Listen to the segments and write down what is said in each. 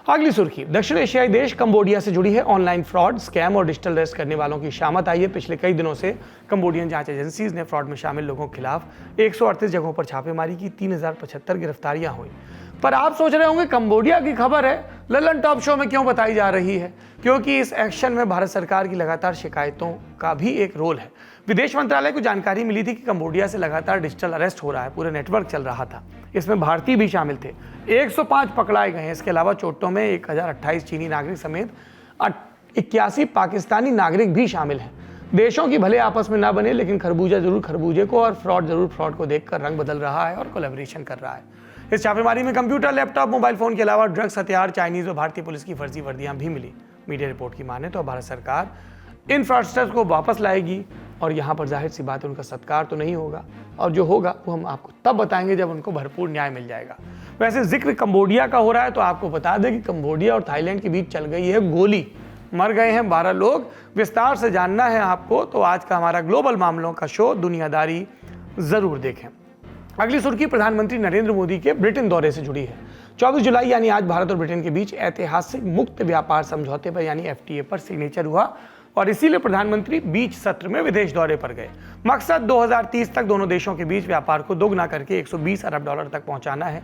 अगली सुर्खी, दक्षिण एशियाई देश कंबोडिया से जुड़ी है। ऑनलाइन फ्रॉड, स्कैम और डिजिटल अरेस्ट करने वालों की शामत आई है। पिछले कई दिनों से कंबोडियन जांच एजेंसीज ने फ्रॉड में शामिल लोगों के खिलाफ 138 जगहों पर छापेमारी की, 3075 गिरफ्तारियां हुई। पर आप सोच रहे होंगे कंबोडिया की खबर है, ललन टॉप शो में क्यों बताई जा रही है? क्योंकि इस एक्शन में भारत सरकार की लगातार शिकायतों का भी एक रोल है। विदेश मंत्रालय को जानकारी मिली थी कि कंबोडिया से लगातार डिजिटल अरेस्ट हो रहा है, पूरे नेटवर्क चल रहा था। इसमें भारतीय भी शामिल थे। 105 पकड़ाए गए हैं। इसके अलावा चोटों में 1028 चीनी नागरिक समेत 81 पाकिस्तानी नागरिक भी शामिल हैं। देशों की भले आपस में ना बने, लेकिन खरबूजा जरूर खरबूजे को और फ्रॉड जरूर फ्रॉड को देखकर रंग बदल रहा है और कोलैबोरेशन कर रहा है। इस छापेमारी में कंप्यूटर, लैपटॉप, मोबाइल फोन के अलावा ड्रग्स, हथियार, चाइनीज और भारतीय पुलिस की फर्जी वर्दियां भी मिली। मीडिया रिपोर्ट की माने तो भारत सरकार इन फ्रॉडस्टर्स को वापस लाएगी और यहाँ पर जाहिर सी बात है उनका सत्कार तो नहीं होगा, और जो होगा वो हम आपको तब बताएंगे जब उनको भरपूर न्याय मिल जाएगा। वैसे जिक्र कंबोडिया का हो रहा है तो आपको बता दें कि कंबोडिया और थाईलैंड के बीच चल गई है गोली, मर गए हैं 12 लोग। विस्तार से जानना है आपको तो आज का हमारा ग्लोबल मामलों का शो दुनियादारी जरूर देखें। अगली सुर्खी प्रधानमंत्री नरेंद्र मोदी के ब्रिटेन दौरे से जुड़ी है। 24 जुलाई यानी आज भारत और ब्रिटेन के बीच ऐतिहासिक मुक्त व्यापार समझौते पर यानी FTA पर सिग्नेचर हुआ और इसीलिए प्रधानमंत्री बीच सत्र में विदेश दौरे पर गए। मकसद 2030 तक दोनों देशों के बीच व्यापार को दोगुना करके 120 अरब डॉलर तक पहुंचाना है।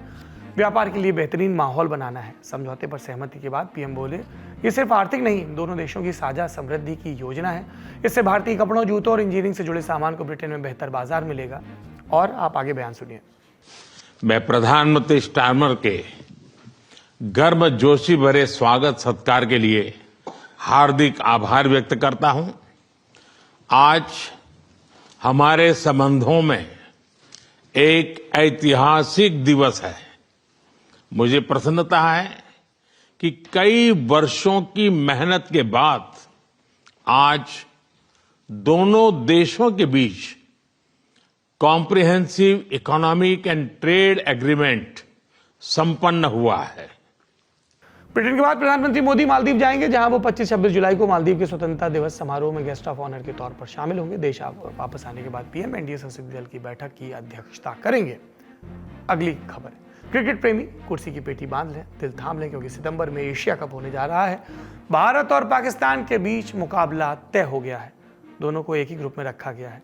व्यापार के लिए बेहतरीन माहौल बनाना है। समझौते पर सहमति के बाद पीएम बोले, ये सिर्फ आर्थिक नहीं, दोनों देशों की साझा समृद्धि की योजना है। इससे भारतीय कपड़ों, जूतों और इंजीनियरिंग से जुड़े सामान को ब्रिटेन में बेहतर बाजार मिलेगा। और आप आगे बयान सुनिए। मैं प्रधानमंत्री स्टारमर के गर्मजोशी भरे स्वागत सत्कार के लिए हार्दिक आभार व्यक्त करता हूं। आज हमारे संबंधों में एक ऐतिहासिक दिवस है। मुझे प्रसन्नता है कि कई वर्षों की मेहनत के बाद आज दोनों देशों के बीच comprehensive economic and trade agreement संपन्न हुआ है। ब्रिटेन के बाद प्रधानमंत्री मोदी मालदीव जाएंगे, जहां वो 25-26 जुलाई को मालदीव के स्वतंत्रता दिवस समारोह में गेस्ट ऑफ ऑनर के तौर पर शामिल होंगे। देश वापस आने के बाद पीएम एनडीए संसदीय दल की बैठक की अध्यक्षता करेंगे। अगली खबर, क्रिकेट प्रेमी कुर्सी की पेटी बांध लें, दिल थाम लें, क्योंकि सितंबर में एशिया कप होने जा रहा है। भारत और पाकिस्तान के बीच मुकाबला तय हो गया है। दोनों को एक ही ग्रुप में रखा गया है।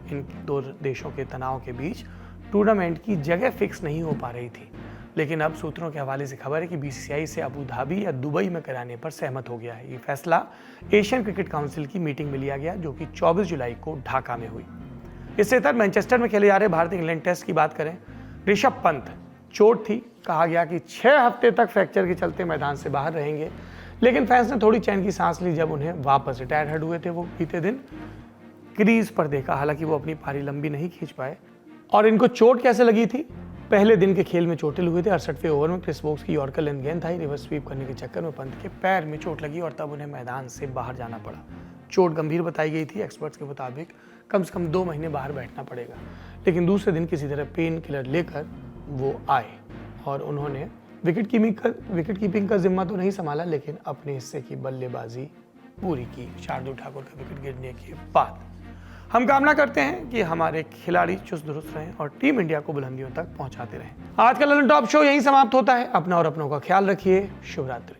इन दो देशों के तनाव के बीच टूर्नामेंट की जगह फिक्स नहीं हो पा रही थी, लेकिन अब सूत्रों के हवाले से खबर है कि बीसीसीआई से अबू धाबी या दुबई में कराने पर सहमत हो गया है। ये फैसला एशियन क्रिकेट काउंसिल की मीटिंग में लिया गया, जो कि 24 जुलाई को ढाका में हुई। इससे तहत मैनचेस्टर में खेले जा रहे भारत इंग्लैंड टेस्ट की बात करें, ऋषभ पंत चोट थी, कहा गया कि 6 हफ्ते तक फ्रैक्चर के चलते मैदान से बाहर रहेंगे, लेकिन फैंस ने थोड़ी चैन की सांस ली जब उन्हें वापस रिटायर हेड हुए थे। वो बीते दिन क्रीज पर देखा, हालांकि वो अपनी पारी लंबी नहीं खींच पाए। और इनको चोट कैसे लगी थी? पहले दिन के खेल में चोटिल हुए थे। 68वें ओवर में क्रिस वोक्स की यॉर्कर लेंथ गेंद आई, रिवर्स स्वीप करने के चक्कर में पंत के पैर में चोट लगी और तब उन्हें मैदान से बाहर जाना पड़ा। चोट गंभीर बताई गई थी। एक्सपर्ट्स के मुताबिक कम से कम 2 महीने बाहर बैठना पड़ेगा, लेकिन दूसरे दिन किसी तरह पेन किलर लेकर वो आए और उन्होंने विकेट कीपिंग का जिम्मा तो नहीं संभाला, लेकिन अपने हिस्से की बल्लेबाजी पूरी की। शार्दुल ठाकुर का विकेट गिरने के बाद हम कामना करते हैं कि हमारे खिलाड़ी चुस्त दुरुस्त रहें और टीम इंडिया को बुलंदियों तक पहुंचाते रहें। आज का ललन टॉप शो यहीं समाप्त होता है। अपना और अपनों का ख्याल रखिए। शुभ रात्रि।